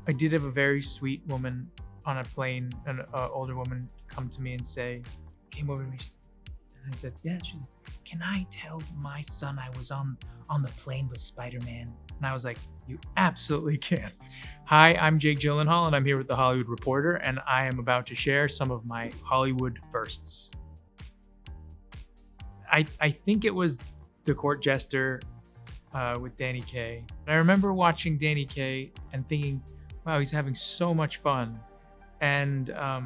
I did have a very sweet woman on a plane, an older woman, come to me and say, came over to me, and I said, "Yeah." She's like, "Can I tell my son I was on the plane with Spider-Man?" And I was like, "You absolutely can." Hi, I'm Jake Gyllenhaal, and I'm here with the Hollywood Reporter, and I am about to share some of my Hollywood firsts. I think it was The Court Jester with Danny Kaye. And I remember watching Danny Kaye and thinking, wow, he's having so much fun. And I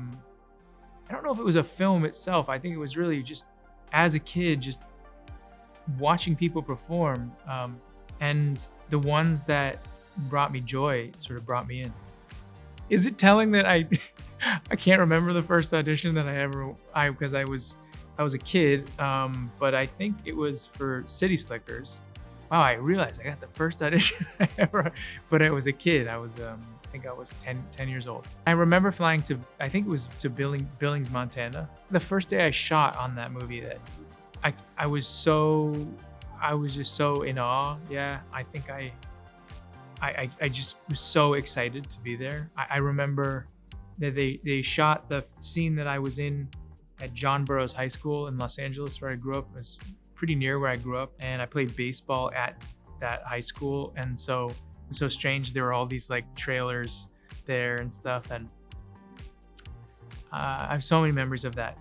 don't know if it was a film itself. I think it was really just as a kid, just watching people perform. And the ones that brought me joy sort of brought me in. Is it telling that I can't remember the first audition that because I was a kid, but I think it was for City Slickers. Wow, I realized I got the first audition I ever, but I was a kid. I think I was 10 years old. I remember flying to, I think it was to Billings, Montana. The first day I shot on that movie, that I was just so in awe. Yeah, I think I just was so excited to be there. I remember that they shot the scene that I was in at John Burroughs High School in Los Angeles, where I grew up. It was pretty near where I grew up, and I played baseball at that high school. And so it was so strange. There were all these like trailers there and stuff, and I have so many memories of that.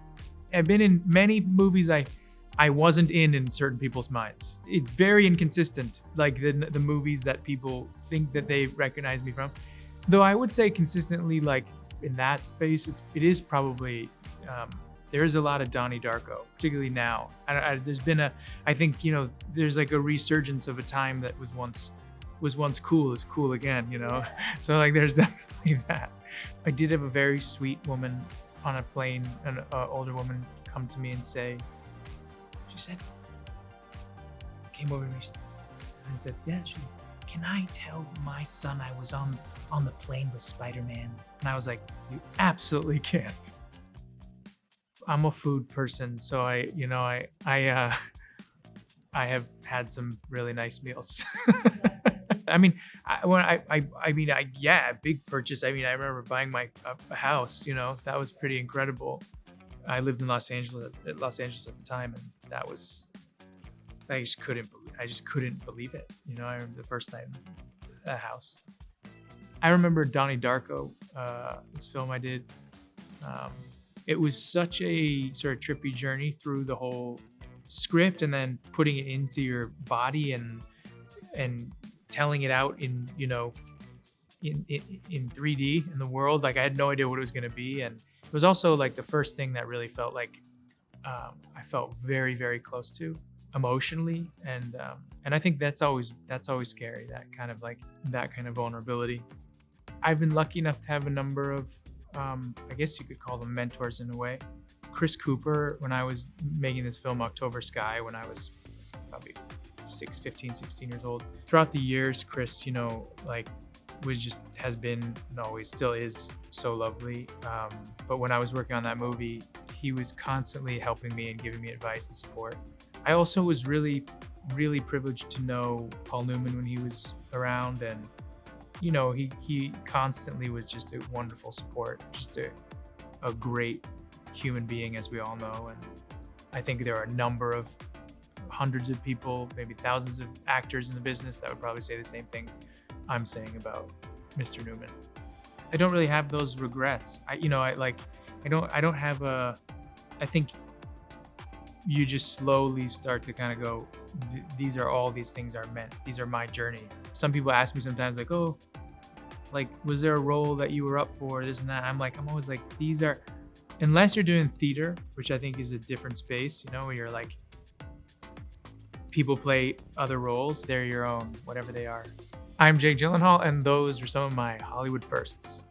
I've been in many movies I wasn't in certain people's minds. It's very inconsistent, like the movies that people think that they recognize me from. Though I would say consistently, like in that space, it is probably there's a lot of Donnie Darko, particularly now. There's been I think, there's like a resurgence of a time that was once cool is cool again, So like there's definitely that. I did have a very sweet woman on a plane, an older woman, come to me and say, she said, came over to me and I said, "Yeah." She, "Can I tell my son I was on the plane with Spider-Man?" And I was like, "You absolutely can." I'm a food person, so I have had some really nice meals. I mean, yeah, big purchase. I mean, I remember buying a house. That was pretty incredible. I lived in Los Angeles at the time, and that was, I just couldn't believe it. I remember the first time a house. I remember Donnie Darko, this film I did. It was such a sort of trippy journey through the whole script, and then putting it into your body and telling it out in 3D in the world. Like I had no idea what it was going to be, and it was also like the first thing that really felt like I felt very, very close to emotionally, and I think that's always scary. That kind of vulnerability. I've been lucky enough to have a number of I guess you could call them mentors in a way. Chris Cooper, when I was making this film October Sky, when I was probably 16 years old. Throughout the years, Chris, has been and always still is so lovely. But when I was working on that movie, he was constantly helping me and giving me advice and support. I also was really, really privileged to know Paul Newman when he was around, and he constantly was just a wonderful support, just a great human being, as we all know. And I think there are a number of hundreds of people, maybe thousands of actors in the business that would probably say the same thing I'm saying about Mr. Newman. I don't really have those regrets. I don't have I think you just slowly start to kind of go, these things are meant. These are my journey. Some people ask me sometimes, like, "Oh, like, was there a role that you were up for, this and that?" I'm always like, these are, unless you're doing theater, which I think is a different space, where you're like, people play other roles, they're your own, whatever they are. I'm Jake Gyllenhaal, and those are some of my Hollywood firsts.